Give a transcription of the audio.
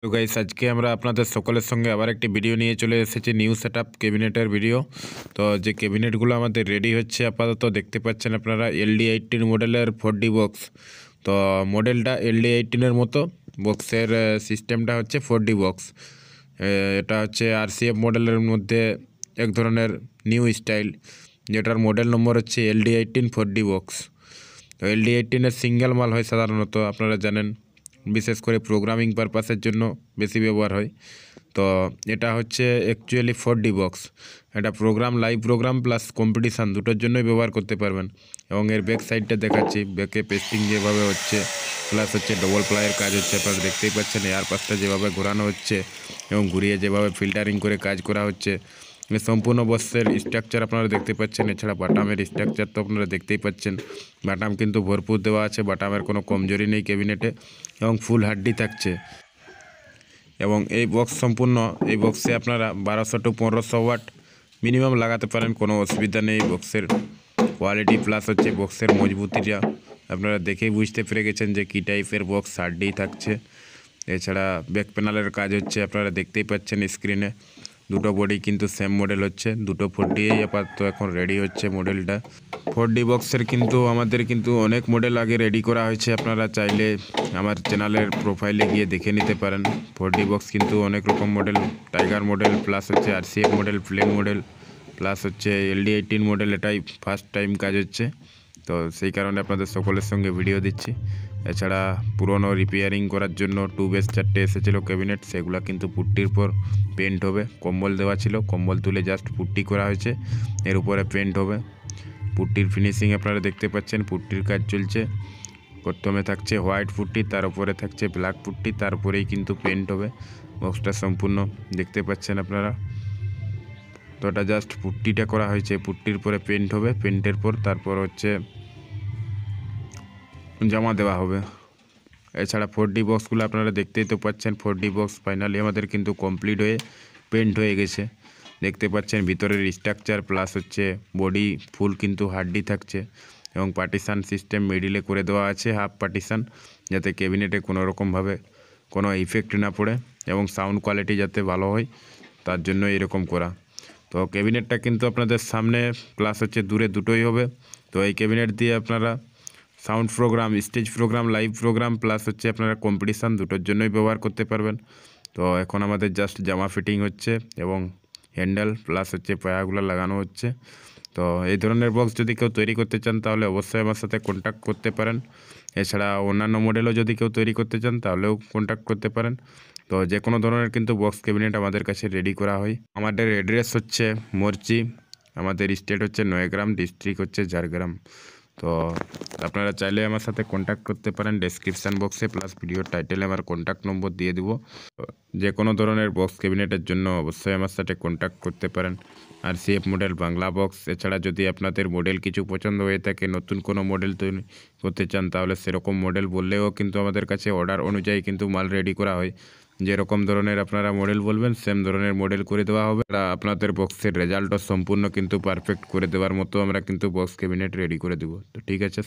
তো গাইস আজকে আমরা আপনাদের সকলের সঙ্গে আবার একটি ভিডিও নিয়ে চলে এসেছি নিউ সেটআপ ক্যাবিনেটের ভিডিও। তো যে ক্যাবিনেটগুলো আমাদের রেডি হচ্ছে আপাতত দেখতে পাচ্ছেন আপনারা LD18 মডেলের 4D বক্স। তো মডেলটা LD18-এর মতো, বক্সের সিস্টেমটা হচ্ছে 4D বক্স। এটা হচ্ছে RCF মডেলের মধ্যে এক ধরনের নিউ স্টাইল, যেটার মডেল নম্বর হচ্ছে LD18 4D বক্স। তো LD18-এর সিঙ্গেল মাল হয় সাধারণত, আপনারা জানেন, বিশেষ করে প্রোগ্রামিং পারপাসের জন্য বেশি ব্যবহার হয়। তো এটা হচ্ছে অ্যাকচুয়ালি 4D বক্স। এটা program, live program plus competition দুটোর জন্যই ব্যবহার করতে পারবেন। এবং এর ব্যাক সাইডটা দেখাচ্ছি, ব্যাকে পেস্টিং যেভাবে হচ্ছে, প্লাস হচ্ছে ডবল প্লাইয়ের কাজ হচ্ছে, আপনারা দেখতেই পাচ্ছেন। এয়ার পাসটা যেভাবে ঘোরানো হচ্ছে এবং ঘুরিয়ে যেভাবে ফিল্টারিং করে কাজ করা হচ্ছে, সম্পূর্ণ বক্সের স্ট্রাকচার আপনারা দেখতে পাচ্ছেন। এছাড়া বাটামের স্ট্রাকচার তো আপনারা দেখতেই পাচ্ছেন, বাটাম কিন্তু ভরপুর দেওয়া আছে, বাটামের কোনো কমজোরি নেই ক্যাবিনেটে, এবং ফুল হাড্ডি থাকছে। এবং এই বক্সে আপনারা 1200 টু 1500 ওয়াট মিনিমাম লাগাতে পারেন, কোনো অসুবিধা নেই। বক্সের কোয়ালিটি প্লাস হচ্ছে বক্সের মজবুতিটা আপনারা দেখেই বুঝতে পেরে গেছেন যে কী টাইপের বক্স, হাড্ডি থাকছে। এছাড়া ব্যাক প্যানেলের কাজ হচ্ছে, আপনারা দেখতেই পাচ্ছেন স্ক্রিনে। দুটো বডি কিন্তু সেম মডেল হচ্ছে, দুটো 4D আপাতত এখন রেডি হচ্ছে মডেলটা। 4D বক্সের আমাদের অনেক মডেল আগে রেডি করা হয়েছে, আপনারা চাইলে আমার চ্যানেলের প্রোফাইলে গিয়ে দেখে নিতে পারেন। 4D বক্স কিন্তু অনেক রকম মডেল, টাইগার মডেল প্লাস হচ্ছে RCF model, plane model plus হচ্ছে LD18 মডেল, এটাই ফার্স্ট টাইম কাজ হচ্ছে। তো সেই কারণে আপনাদের সকলের সঙ্গে ভিডিও দিচ্ছি। এছাড়া পুরনো রিপেয়ারিং করার জন্য 2 বেস 4টে এসেছিলো ক্যাবিনেট, সেগুলো কিন্তু পুট্টির পর পেন্ট হবে। কম্বল দেওয়া ছিল, কম্বল তুলে জাস্ট পুট্টি করা হয়েছে, এর উপরে পেন্ট হবে। পুট্টির ফিনিশিং আপনারা দেখতে পাচ্ছেন, পুট্টির কাজ চলছে। প্রথমে থাকছে হোয়াইট পুট্টি, তার উপরে থাকছে ব্ল্যাক পুট্টি, তারপরেই কিন্তু পেন্ট হবে। বক্সটা সম্পূর্ণ দেখতে পাচ্ছেন আপনারা। তো এটা জাস্ট পুট্টিটা করা হয়েছে, পুট্টির পরে পেন্ট হবে, পেন্টের পর তারপর হচ্ছে জমা দেওয়া হবে। এছাড়া 4D বক্সগুলো আপনারা দেখতেই তো পাচ্ছেন, 4D বক্স ফাইনালি আমাদের কিন্তু কমপ্লিট হয়ে পেন্ট হয়ে গেছে। দেখতে পাচ্ছেন ভিতরের স্ট্রাকচার প্লাস হচ্ছে বডি ফুল কিন্তু হাড্ডি থাকছে, এবং পার্টিশান সিস্টেম মিডিলে করে দেওয়া আছে, হাফ পার্টিশান, যাতে ক্যাবিনেটে কোনো রকমভাবে কোনো ইফেক্ট না পড়ে এবং সাউন্ড কোয়ালিটি যাতে ভালো হয়, তার জন্য এরকম করা। তো ক্যাবিনেটটা কিন্তু আপনাদের সামনে প্লাস হচ্ছে দূরে দুটোই হবে। তো এই ক্যাবিনেট দিয়ে আপনারা sound program, stage program, live program plus হচ্ছে আপনারা কম্পিটিশান দুটোর জন্যই ব্যবহার করতে পারবেন। তো এখন আমাদের জাস্ট জামা ফিটিং হচ্ছে এবং হ্যান্ডেল প্লাস হচ্ছে পায়াগুলো লাগানো হচ্ছে। তো এই ধরনের বক্স যদি কেউ তৈরি করতে চান তাহলে অবশ্যই আমার সাথে কন্ট্যাক্ট করতে পারেন। এছাড়া অন্যান্য মডেলও যদি কেউ তৈরি করতে চান তাহলেও কন্ট্যাক্ট করতে পারেন। তো যে কোনো ধরনের কিন্তু বক্স ক্যাবিনেট আমাদের কাছে রেডি করা হয়। আমাদের অ্যাড্রেস হচ্ছে মরচি, আমাদের স্টেট হচ্ছে নয়াগ্রাম, ডিস্ট্রিক্ট হচ্ছে ঝাড়গ্রাম। তো আপনারা চাইলে আমার সাথে কন্ট্যাক্ট করতে পারেন, ডেসক্রিপশান বক্সে প্লাস ভিডিওর টাইটেলে আমার কন্ট্যাক্ট নম্বর দিয়ে দিব। যে কোনো ধরনের বক্স ক্যাবিনেটের জন্য অবশ্যই আমার সাথে কন্ট্যাক্ট করতে পারেন। RCF মডেল, বাংলা বক্স, এছাড়া যদি আপনাদের মডেল কিছু পছন্দ হয়ে থাকে, নতুন কোনো মডেল তৈরি করতে চান, তাহলে সেরকম মডেল বললেও কিন্তু আমাদের কাছে অর্ডার অনুযায়ী কিন্তু মাল রেডি করা হয়। যেরকম ধরনের আপনারা মডেল বলবেন সেম ধরনের মডেল করে দেওয়া হবে। আপনাদের বক্সের রেজাল্টও সম্পূর্ণ কিন্তু পারফেক্ট করে দেওয়ার মতো আমরা কিন্তু বক্স ক্যাবিনেট রেডি করে দেবো। তো ঠিক আছে।